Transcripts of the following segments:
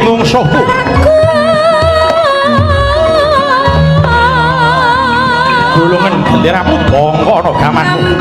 mungsuhku gulungan benderamu bongko no gamanmu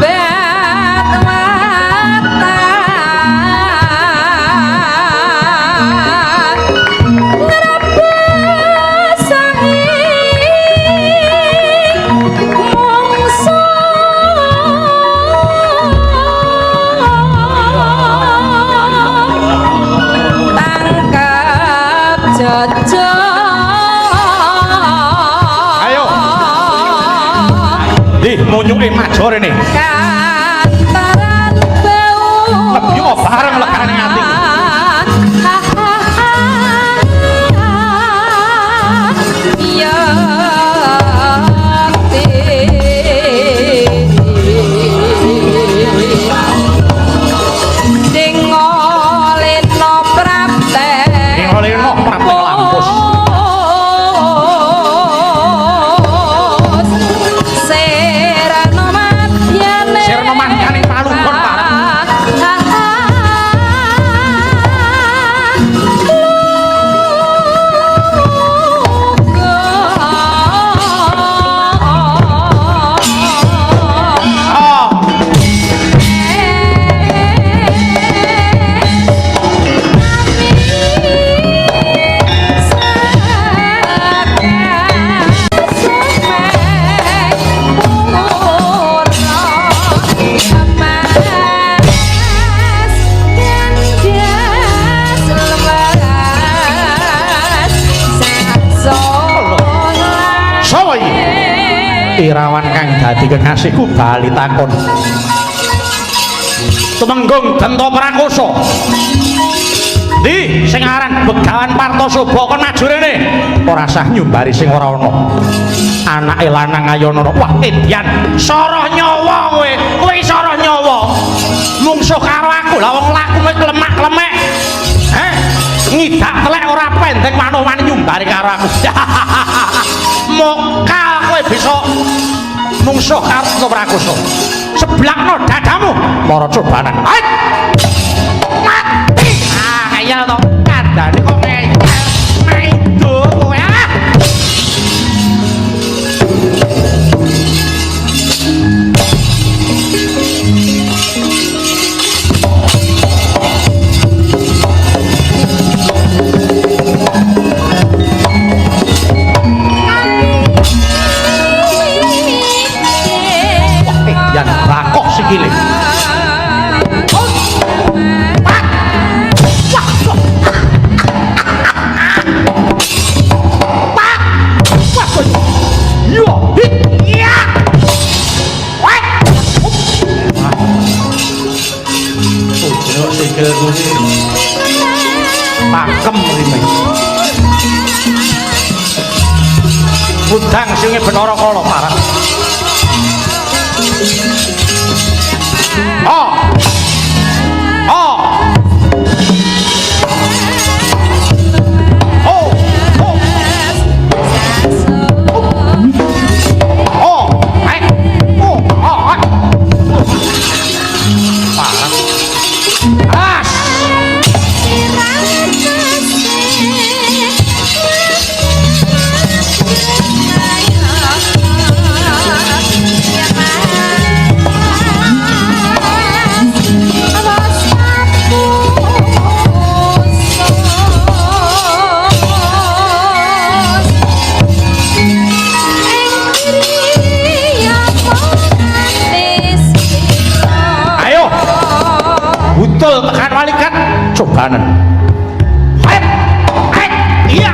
munyuke major ini kantaran bau lebih bareng lekane ati ya dingoleno prapte lampus Irawan kang dadi kekasihku bali takon Tumenggung Bento Prakoso ndi sing aran Begawan Partosoba kon maju rene ora sah nyumbari sing ora ana anake lanang Ayana wah edian soroh nyawa kowe soroh nyawa mungsuh karo aku lah wong lakume klemak-klemek ngidak telek ora pendek manuk-manuk nyumbari karo aku mokal kowe bisa mungsuh karo Prakoso seblakno dadamu para cobanan mati kaya to kandhane kok maido kowe yang rakok sikile pakem rime budang singe benara kala parah oh oh oh oh hai oh oh parah as tekan walikan cobanan iya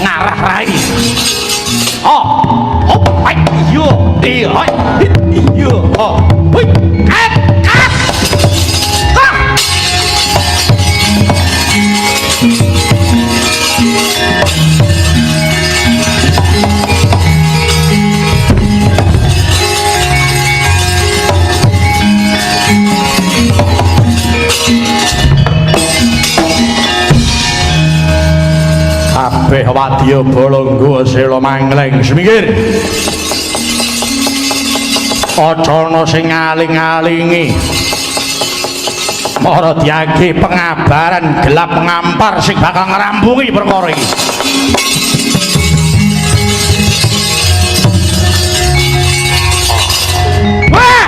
ngarah rai iya kabeh wadya balangga sela mangleng semingkir aja ana sing ngaling-alingi para diage pengabaran gelap ngampar sing bakal ngrampungi perkara iki wah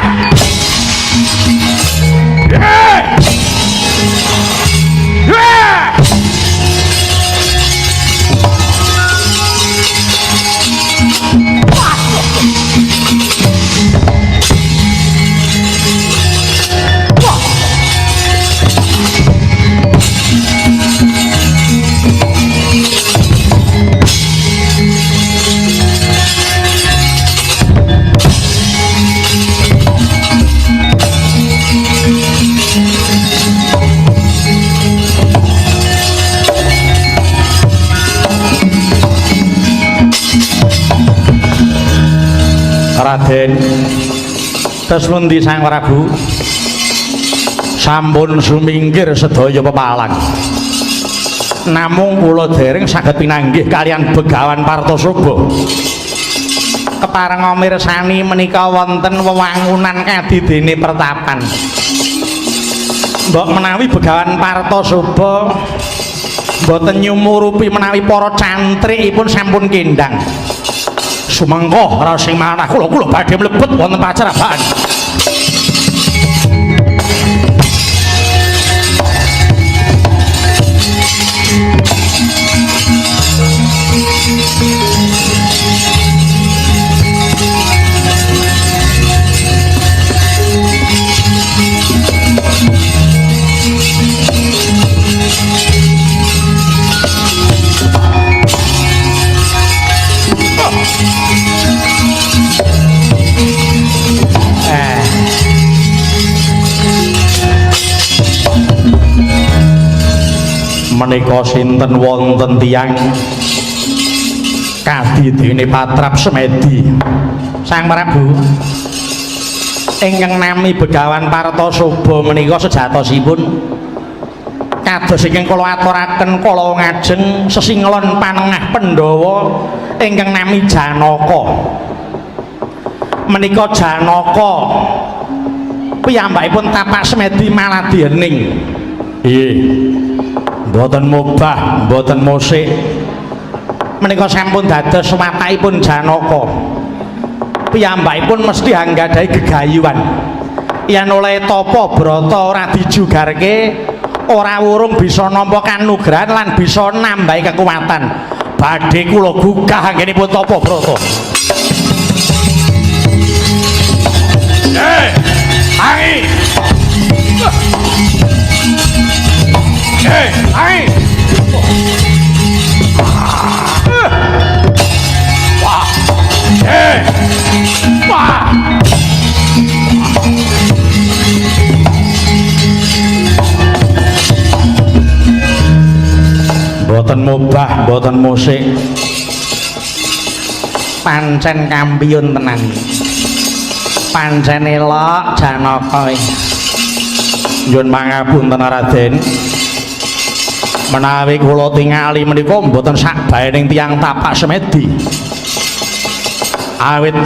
Raden tes pundi Sang Prabu sampun sumingkir sedaya pepalang namung kula dereng saged pinanggih kalian Begawan Partosoba kepareng mirsani menika wonten wewangunan kadidene pertapan mbok menawi Begawan Partosoba mboten nyumurupi menawi para cantrikipun sampun kendang sumangga raos sing manah kula badhe mlebet wonten pacaraban menika sinten wonten tiyang kadidene patrap semedi Sang Prabu ingkang nami Begawan Partosoba menika sejatosipun kados ingkang kula aturaken kala ngajeng sesinglon panengah Pandhawa ingkang nami Janaka menika Janaka piyambakipun tapak semedi maladi hening nggih mboten mubah, mboten musik menika sampun dados watakipun Janaka piyambakipun mesti anggadhahi gegayuhan yen oleh tapa brata ora dijugarke ora wurung bisa nampa kanugrahan lan bisa nambahi kekuatan badhe kula gugah anggenipun tapa brata Ai Ai wah wah boten mubah boten musik pancen kampiun tenan pancen elok Janaka nyuwun pangapunten Raden menawi kula tingali menika mboten sakbaening tiyang tapak semedi awit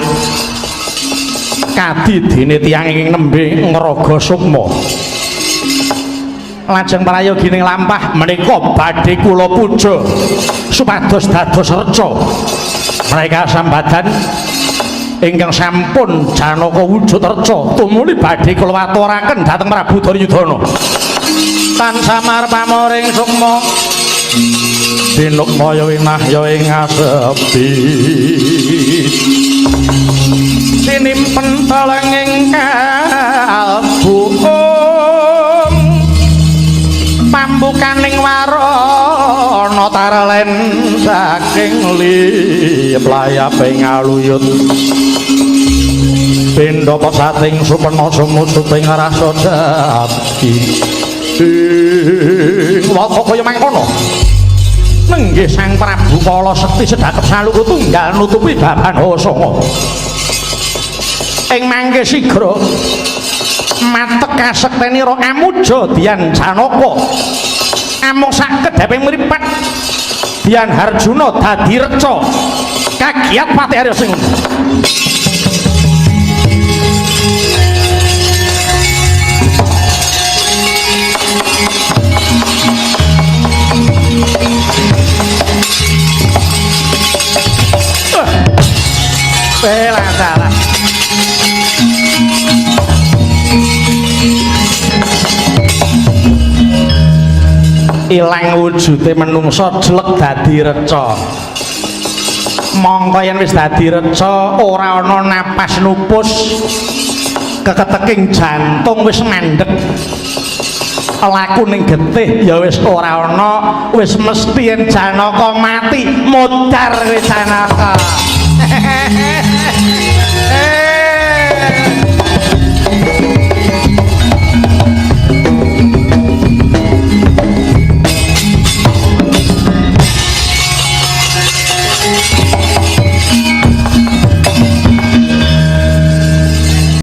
kadidene tiyang ingkang nembe ngraga sukma lajeng prayogining lampah menika badhe kula puja supados dados reca mereka sambadan ingkang sampun Janaka wujud reca tumuli badhe kula aturaken dhateng Prabu Duryudana tan samar pamoring sukma dinukma ya winah ya ing asepi sinimpen telenging kalbu pambukaning warana tarelen saking liyep layaping aluyut pindha pesating supena sumusuping rasa dadi wata kaya mangkono nenggih Sang Prabu kala sekti sedhakep saluku tunggal nutupi baban Hasanga ing mangke sigra matek kasektenira amuja Dyan Janaka amung sak kedheping mripat Dian Harjuna dadi reca kagiat Patih Arya sing salah ilang wujude menungso jelek dadi reca mongko yen wis dadi reca ora ana napas nupus keketeking jantung wis mandeg laku ning getih ya wis ora ana wis mesti yen Janaka mati modar wis Janaka